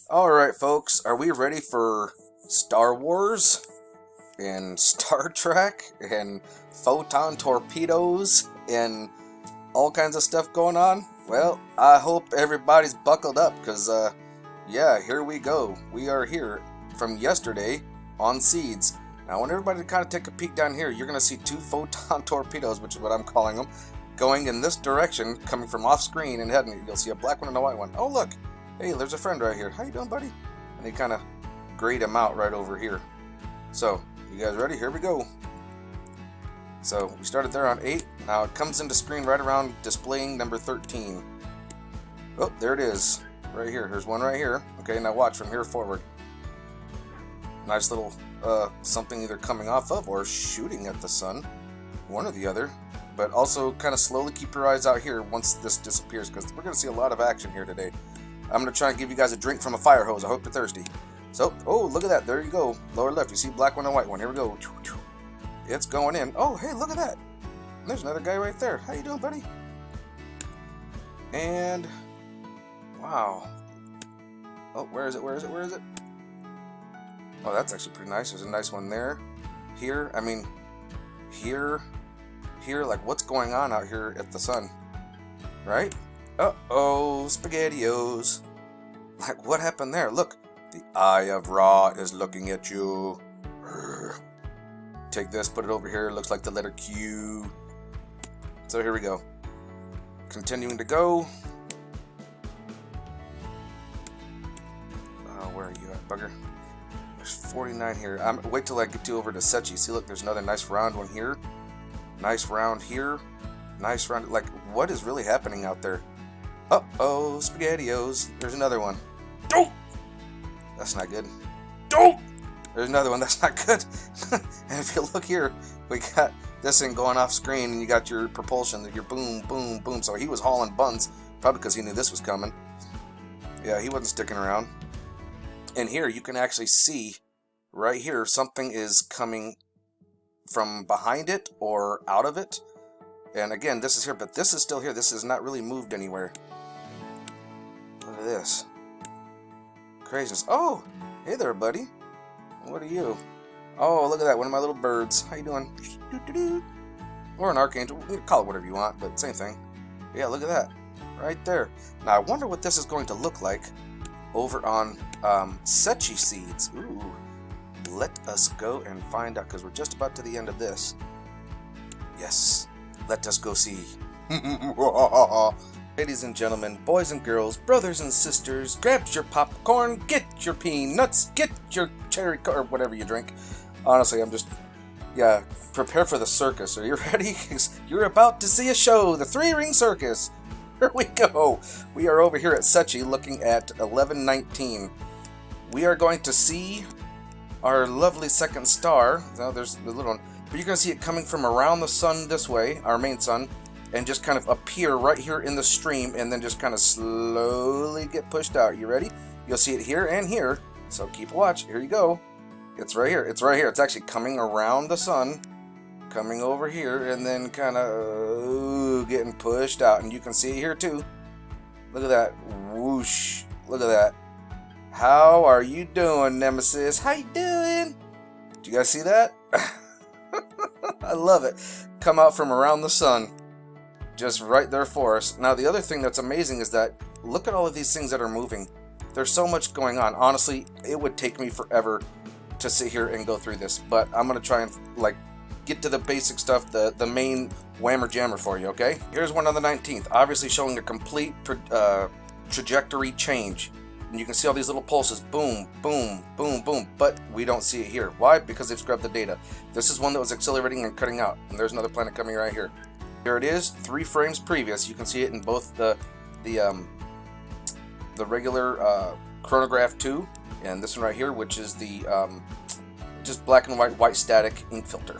Alright, folks, are we ready for Star Wars and Star Trek and Photon Torpedoes and all kinds of stuff going on? Well, I hope everybody's buckled up because, yeah, here we go. We are here from yesterday on Seeds. Now, I want everybody to kind of take a peek down here. You're going to see two Photon Torpedoes, which is what I'm calling them, going in this direction, coming from off screen and heading. You'll see a black one and a white one. Oh, look. Hey, there's a friend right here. How you doing, buddy? And they kind of grade him out right over here. So, you guys ready? Here we go. So, we started there on 8. Now it comes into screen right around displaying number 13. Oh, there it is. Right here. Here's one right here. Okay, now watch from here forward. Nice little something either coming off of or shooting at the sun. One or the other. But also kind of slowly keep your eyes out here once this disappears, because we're going to see a lot of action here today. I'm going to try and give you guys a drink from a fire hose. I hope you're thirsty. So, oh, look at that. There you go. Lower left. You see black one and white one. Here we go. It's going in. Oh, hey, look at that. There's another guy right there. How you doing, buddy? And, wow. Oh, where is it? Where is it? Where is it? Oh, that's actually pretty nice. There's a nice one there. Here, I mean, here, like what's going on out here at the sun? Right? Uh-oh, SpaghettiOs. Like, what happened there? Look, the Eye of Ra is looking at you. Take this, put it over here. Looks like the letter Q. So here we go. Continuing to go. Where are you at, bugger? There's 49 here. Wait till I get you over to Sechi. See, look, there's another nice round one here. Nice round here. Nice round. Like, what is really happening out there? Uh-oh, SpaghettiOs. There's another one. Don't! That's not good. Don't! There's another one. That's not good. And if you look here, we got this thing going off screen, and you got your propulsion, your boom, boom, boom. So he was hauling buns, probably because he knew this was coming. Yeah, he wasn't sticking around. And here, you can actually see, right here, something is coming from behind it or out of it. And again, this is here, but this is still here. This has not really moved anywhere. Look at this. Craziness. Oh, hey there, buddy. What are you? Oh, look at that. One of my little birds. How you doing? Or an archangel. You can call it whatever you want, but same thing. Yeah, look at that. Right there. Now, I wonder what this is going to look like over on Sechi Seeds. Ooh. Let us go and find out, because we're just about to the end of this. Yes. Let us go see. Ladies and gentlemen, boys and girls, brothers and sisters, grab your popcorn, get your peanuts, get your cherry or whatever you drink. Honestly, I'm just, yeah, prepare for the circus. Are you ready? You're about to see a show, the Three-Ring Circus. Here we go. We are over here at Sechi looking at 1119. We are going to see our lovely second star. Now there's the little one. But you're going to see it coming from around the sun this way, our main sun, and just kind of appear right here in the stream, and then just kind of slowly get pushed out. You ready? You'll see it here and here, so keep watch. Here you go. It's right here. It's right here. It's actually coming around the sun, coming over here, and then kind of getting pushed out. And you can see it here too. Look at that. Whoosh. Look at that. How are you doing, Nemesis? How you doing? Do you guys see that? I love it. Come out from around the sun. Just right there for us. Now, the other thing that's amazing is that look at all of these things that are moving. There's so much going on. Honestly, it would take me forever to sit here and go through this. But I'm going to try and, like, get to the basic stuff, the main whammer jammer for you, okay? Here's one on the 19th. Obviously showing a complete trajectory change. And you can see all these little pulses, boom, boom, boom, boom, but we don't see it here. Why? Because they've scrubbed the data. This is one that was accelerating and cutting out, and there's another planet coming right here. Here it is, 3 frames previous. You can see it in both the regular chronograph 2, and this one right here, which is the just black and white static ink filter.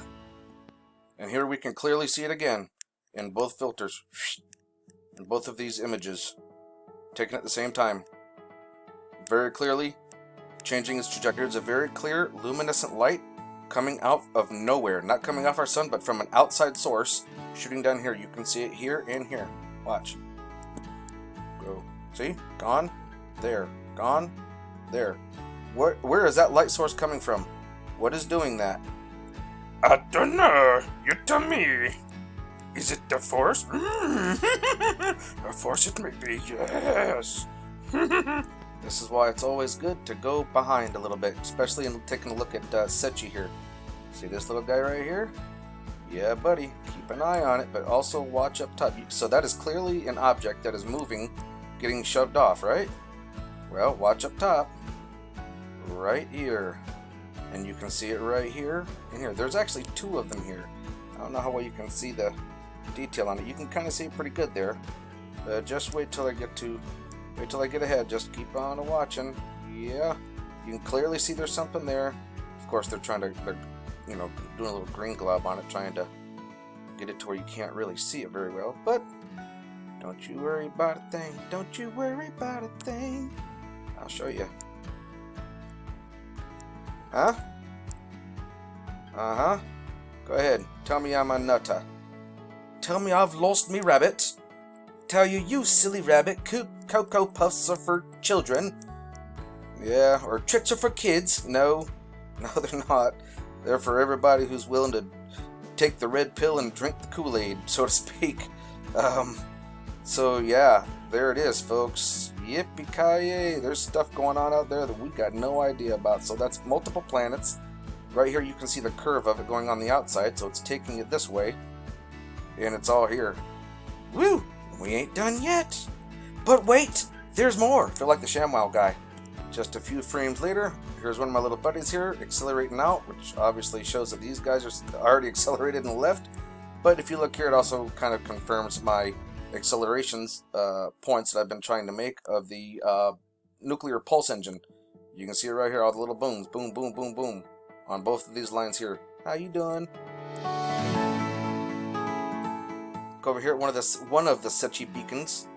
And here we can clearly see it again in both filters, in both of these images, taken at the same time. Very clearly changing its trajectory. It's a very clear luminescent light coming out of nowhere, not coming off our sun, but from an outside source shooting down here. You can see it here and here. Watch. Go. See? Gone. There. Gone. There. Where is that light source coming from? What is doing that? I don't know. You tell me. Is it the Force? The Force it may be, yes. This is why it's always good to go behind a little bit, especially in taking a look at Sechi here. See this little guy right here? Yeah, buddy. Keep an eye on it, but also watch up top. So that is clearly an object that is moving, getting shoved off, right? Well, watch up top. Right here. And you can see it right here and here. There's actually two of them here. I don't know how well you can see the detail on it. You can kind of see it pretty good there. Just wait till I get ahead. Just keep on watching. Yeah, you can clearly see there's something there. Of course, they're doing a little green glob on it, trying to get it to where you can't really see it very well. But don't you worry about a thing. Don't you worry about a thing. I'll show you. Huh? Uh-huh. Go ahead. Tell me I'm a nutter. Tell me I've lost me rabbit. Tell you silly rabbit, Cocoa Puffs are for children. Yeah, or tricks are for kids. No, they're not. They're for everybody who's willing to take the red pill and drink the Kool-Aid, so to speak. So yeah, there it is, folks. Yippee-ki-yay. There's stuff going on out there that we got no idea about. So that's multiple planets. Right here you can see the curve of it going on the outside, so it's taking it this way. And it's all here. Woo! We ain't done yet. But wait, there's more. I feel like the ShamWow guy. Just a few frames later, here's one of my little buddies here, accelerating out, which obviously shows that these guys are already accelerated and left. But if you look here, it also kind of confirms my accelerations points that I've been trying to make of the nuclear pulse engine. You can see it right here, all the little booms, boom, boom, boom, boom, on both of these lines here. How you doing? Go over here at one of the Sechi beacons.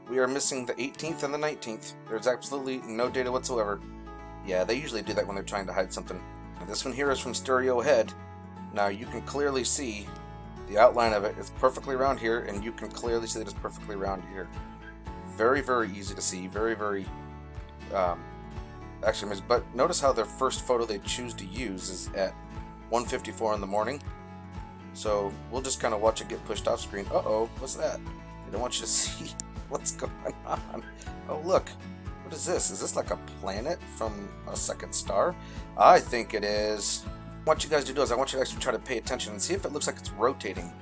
We are missing the 18th and the 19th. There's absolutely no data whatsoever. Yeah, they usually do that when they're trying to hide something. Now, this one here is from stereo ahead. Now you can clearly see the outline of it. It's perfectly around here, and you can clearly see that it's perfectly around here. Very, very easy to see. Very, very actually, but notice how their first photo they choose to use is at 1:54 in the morning. So we'll just kind of watch it get pushed off screen. Uh-oh, what's that? They don't want you to see what's going on. Oh, look. What is this? Is this like a planet from a second star? I think it is. What I want you guys to do is I want you to actually try to pay attention and see if it looks like it's rotating.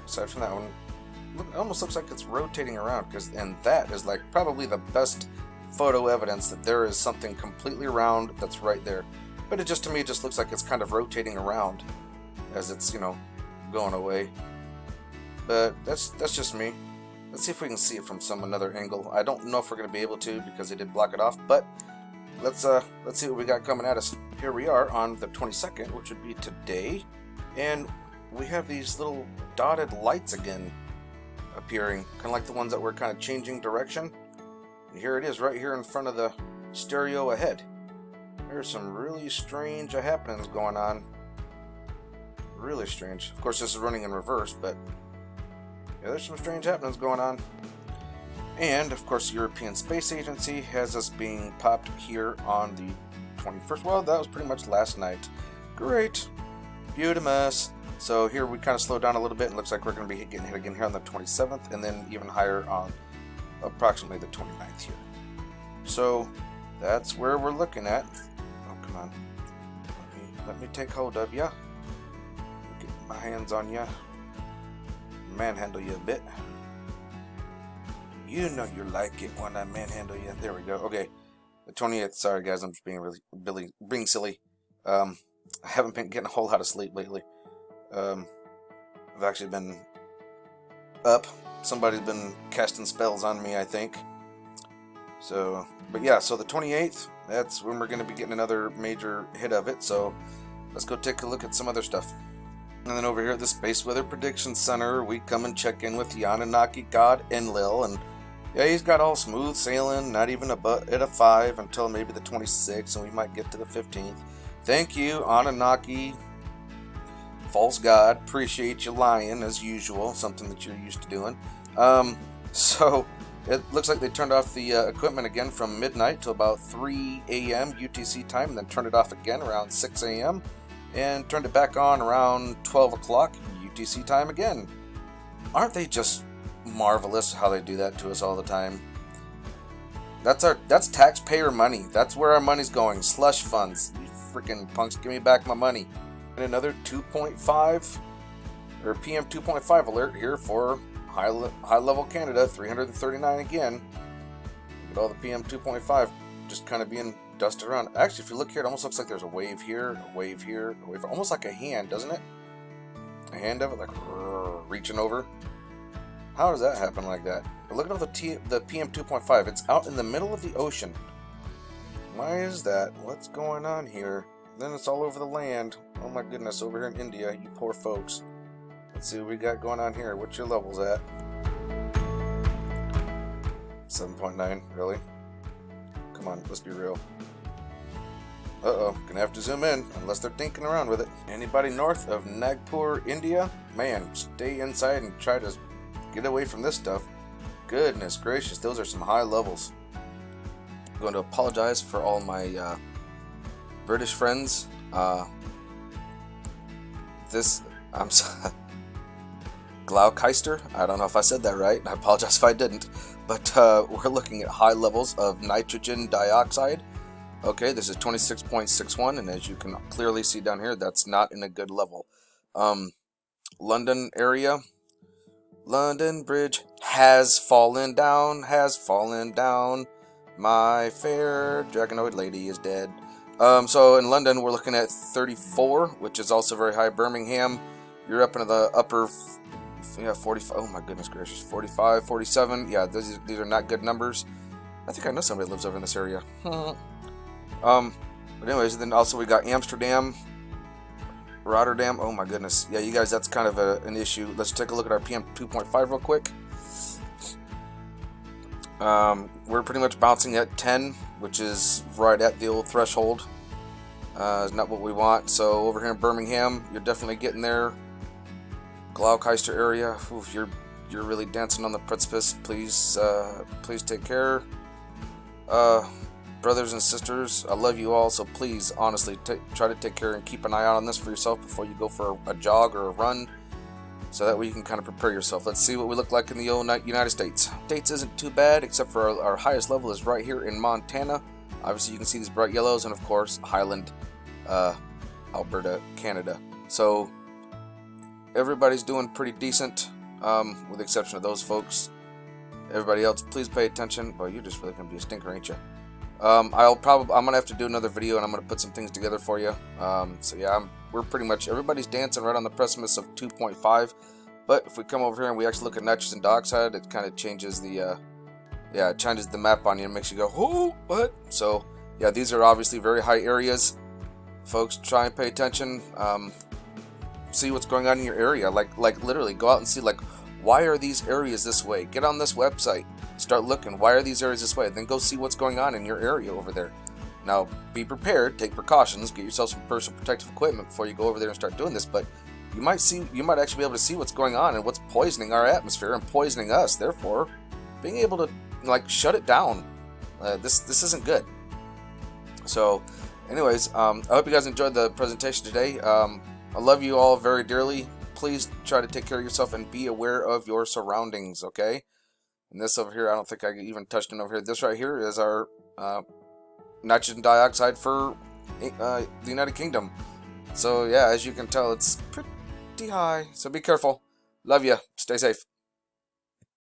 Aside from that one, it almost looks like it's rotating around, and that is like probably the best photo evidence that there is something completely round that's right there. But it just, to me, it just looks like it's kind of rotating around as it's, going away. But that's just me. Let's see if we can see it from another angle. I don't know if we're going to be able to because they did block it off, but let's see what we got coming at us. Here we are on the 22nd, which would be today, and we have these little dotted lights again appearing, kind of like the ones that were kind of changing direction. And here it is right here in front of the stereo ahead. There's some really strange happenings going on. Really strange. Of course, this is running in reverse, but yeah, there's some strange happenings going on. And, of course, the European Space Agency has us being popped here on the 21st. Well, that was pretty much last night. Great. Beautimus. So here we kind of slowed down a little bit. It looks like we're going to be getting hit again here on the 27th, and then even higher on approximately the 29th here. So that's where we're looking at. Oh, come on. Let me take hold of ya. Get my hands on ya. Manhandle you a bit. You know you like it when I manhandle you. There we go. Okay. The 28th. Sorry, guys. I'm just being silly. I haven't been getting a whole lot of sleep lately. I've actually been up. Somebody's been casting spells on me, I think. So, but yeah, so the 28th, that's when we're going to be getting another major hit of it. So let's go take a look at some other stuff. And then over here at the Space Weather Prediction Center, we come and check in with the Anunnaki god Enlil. And yeah, he's got all smooth sailing, not even at a 5 until maybe the 26th, and we might get to the 15th. Thank you, Anunnaki, false god. Appreciate you lying, as usual, something that you're used to doing. So, It looks like they turned off the equipment again from midnight till about 3 a.m. UTC time, and then turned it off again around 6 a.m. and turned it back on around 12 o'clock UTC time again. Aren't they just marvelous how they do that to us all the time? That's taxpayer money. That's where our money's going. Slush funds. You freaking punks, give me back my money. And another 2.5 or PM 2.5 alert here for high level Canada, 339 again. Look at all the PM 2.5 just kind of being dusted around. Actually, if you look here, it almost looks like there's a wave here, a wave here, a wave, almost like a hand, doesn't it? A hand of it, like reaching over. How does that happen like that? But look at all the PM 2.5. It's out in the middle of the ocean. Why is that? What's going on here? Then it's all over the land. Oh my goodness, over here in India, you poor folks. Let's see what we got going on here. What's your levels at? 7.9, really? Come on, let's be real. Uh-oh, gonna have to zoom in, unless they're tinking around with it. Anybody north of Nagpur, India? Man, stay inside and try to get away from this stuff. Goodness gracious, those are some high levels. I'm going to apologize for all my British friends. I'm sorry. Gloucester, I don't know if I said that right. I apologize if I didn't. But we're looking at high levels of nitrogen dioxide. Okay, this is 26.61, and as you can clearly see down here, that's not in a good level. London area. London Bridge has fallen down, My fair dragonoid lady is dead. So in London, we're looking at 34, which is also very high. Birmingham, you're up into the upper, 45. Oh my goodness gracious, 45, 47. Yeah, these are not good numbers. I think I know somebody that lives over in this area. But anyways, then also we got Amsterdam, Rotterdam. Oh my goodness. Yeah, you guys, that's kind of an issue. Let's take a look at our PM 2.5 real quick. We're pretty much bouncing at 10, which is right at the old threshold. Is not what we want. So over here in Birmingham, you're definitely getting there. Gloucester area, oof, you're really dancing on the precipice. Please take care. Brothers and sisters, I love you all, so please, honestly, try to take care and keep an eye out on this for yourself before you go for a jog or a run, so that way you can kind of prepare yourself. Let's see what we look like in the old United States. States isn't too bad, except for our highest level is right here in Montana. Obviously, you can see these bright yellows, and of course, Highland, Alberta, Canada. So everybody's doing pretty decent, with the exception of those folks. Everybody else, please pay attention. Well, you're just really gonna be a stinker, ain't you? I'm gonna have to do another video, and I'm gonna put some things together for you. So yeah, we're pretty much, everybody's dancing right on the precipice of 2.5. But if we come over here and we actually look at nitrogen dioxide, it kind of changes the it changes the map on you and makes you go, oh, what? So yeah, these are obviously very high areas. Folks, try and pay attention. See what's going on in your area. Like literally go out and see, like, why are these areas this way? Get on this website. Start looking. Why are these areas this way? Then go see what's going on in your area over there. Now, be prepared. Take precautions. Get yourself some personal protective equipment before you go over there and start doing this. But you might actually be able to see what's going on and what's poisoning our atmosphere and poisoning us. Therefore, being able to shut it down. This isn't good. So, anyways, I hope you guys enjoyed the presentation today. I love you all very dearly. Please try to take care of yourself and be aware of your surroundings, okay? And this over here, I don't think I even touched it over here. This right here is our nitrogen dioxide for the United Kingdom. So yeah, as you can tell, it's pretty high. So be careful. Love you. Stay safe.